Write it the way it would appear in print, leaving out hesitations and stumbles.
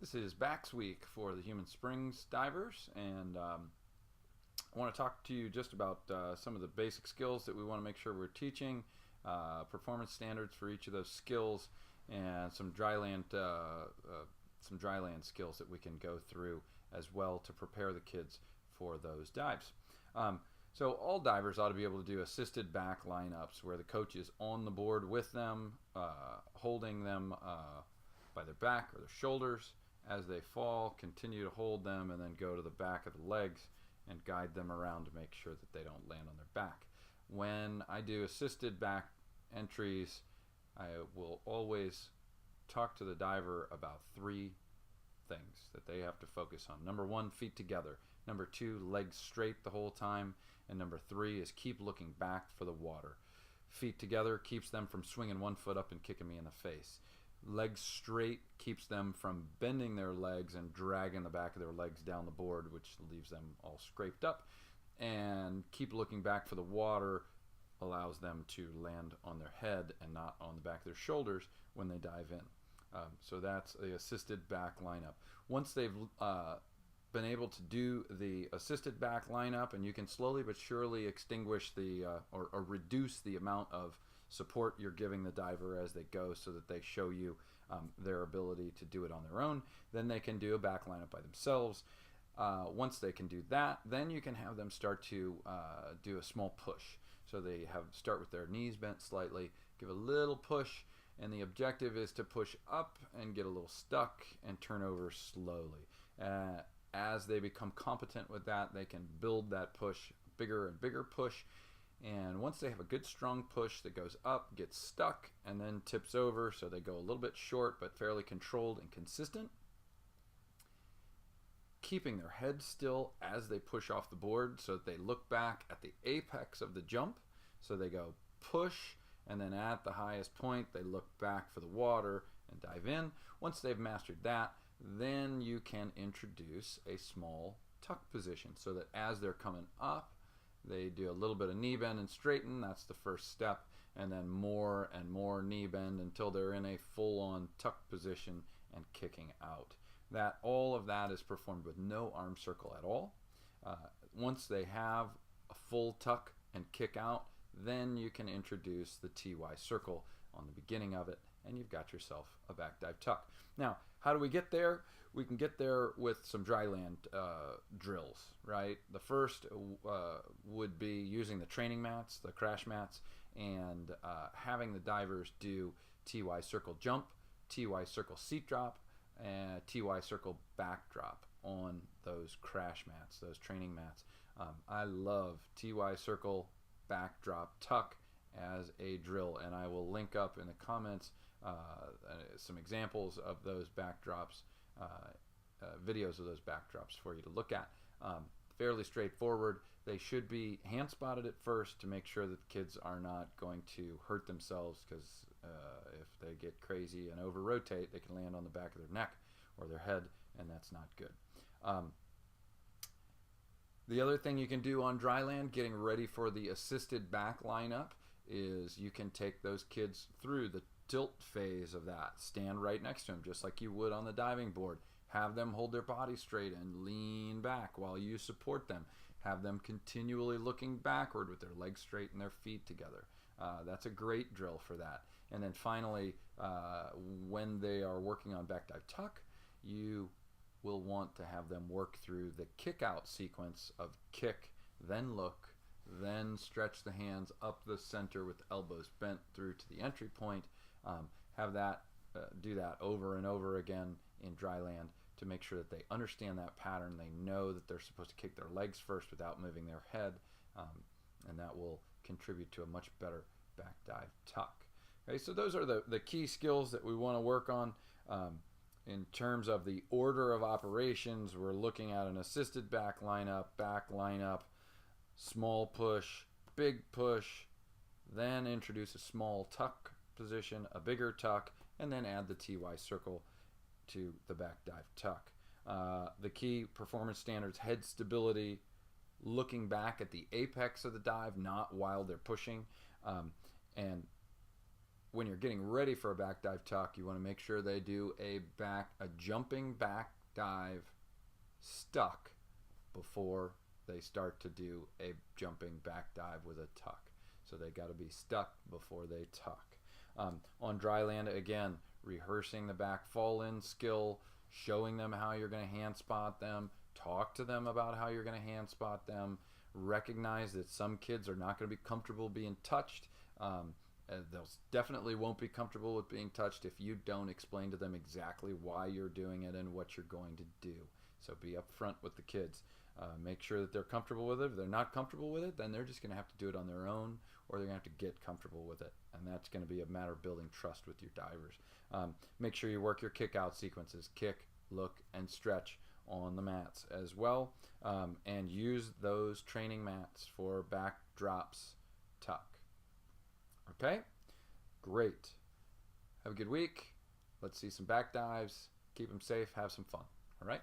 This is Backs Week for the Human Springs divers, and I want to talk to you just about some of the basic skills that we want to make sure we're teaching, performance standards for each of those skills, and some dryland skills that we can go through as well to prepare the kids for those dives. So all divers ought to be able to do assisted back lineups where the coach is on the board with them, holding them by their back or their shoulders. As they fall, continue to hold them and then go to the back of the legs and guide them around to make sure that they don't land on their back. When I do assisted back entries, I will always talk to the diver about three things that they have to focus on. Number one, feet together. Number two, legs straight the whole time. And number three is keep looking back for the water. Feet together keeps them from swinging one foot up and kicking me in the face. Legs straight keeps them from bending their legs and dragging the back of their legs down the board, which leaves them all scraped up. And keep looking back for the water allows them to land on their head and not on the back of their shoulders when they dive in. So that's the assisted back lineup. Once they've been able to do the assisted back lineup, and you can slowly but surely extinguish the or reduce the amount of support you're giving the diver as they go so that they show you their ability to do it on their own. Then they can do a back lineup by themselves. Once they can do that, then you can have them start to do a small push. So they start with their knees bent slightly, give a little push, and the objective is to push up and get a little stuck and turn over slowly. As they become competent with that, they can build that push, bigger and bigger push. And once they have a good strong push that goes up, gets stuck, and then tips over, so they go a little bit short but fairly controlled and consistent, keeping their head still as they push off the board so that they look back at the apex of the jump. So they go push, and then at the highest point they look back for the water and dive in. Once they've mastered that, then you can introduce a small tuck position so that as they're coming up, they do a little bit of knee bend and straighten. That's the first step, and then more and more knee bend until they're in a full-on tuck position and kicking out. All of that is performed with no arm circle at all. Once they have a full tuck and kick out, then you can introduce the TY circle on the beginning of it, and you've got yourself a back dive tuck. Now, how do we get there? We can get there with some dryland drills, right? The first would be using the training mats, the crash mats, and having the divers do TY circle jump, TY circle seat drop, and TY circle back drop on those crash mats, those training mats. I love TY circle back drop tuck as a drill, and I will link up in the comments some examples of those backdrops, videos of those backdrops for you to look at. Fairly straightforward. They should be hand spotted at first to make sure that the kids are not going to hurt themselves, because if they get crazy and over rotate, they can land on the back of their neck or their head, and that's not good. The other thing you can do on dry land, getting ready for the assisted back lineup, is you can take those kids through the tilt phase of that. Stand right next to them just like you would on the diving board. Have them hold their body straight and lean back while you support them. Have them continually looking backward with their legs straight and their feet together. That's a great drill for that. And then finally, when they are working on back dive tuck, you will want to have them work through the kick out sequence of kick, then look, then stretch the hands up the center with the elbows bent through to the entry point. Have that do that over and over again in dry land to make sure that they understand that pattern. They know that they're supposed to kick their legs first without moving their head, and that will contribute to a much better back dive tuck. Okay, so those are the key skills that we want to work on. In terms of the order of operations, we're looking at an assisted back lineup, small push, big push, then introduce a small tuck position, a bigger tuck, and then add the TY circle to the back dive tuck. The key performance standards: head stability, looking back at the apex of the dive, not while they're pushing, and when you're getting ready for a back dive tuck, you want to make sure they do a jumping back dive stuck before they start to do a jumping back dive with a tuck. So they got to be stuck before they tuck. On dry land, again, rehearsing the back fall in skill, showing them how you're going to hand spot them, talk to them about how you're going to hand spot them, recognize that some kids are not going to be comfortable being touched. They'll definitely won't be comfortable with being touched if you don't explain to them exactly why you're doing it and what you're going to do. So be upfront with the kids. Make sure that they're comfortable with it. If they're not comfortable with it, then they're just going to have to do it on their own, or they're going to have to get comfortable with it. And that's going to be a matter of building trust with your divers. Make sure you work your kick out sequences. Kick, look, and stretch on the mats as well. And use those training mats for back drops, tuck. Okay? Great. Have a good week. Let's see some back dives. Keep them safe. Have some fun. All right?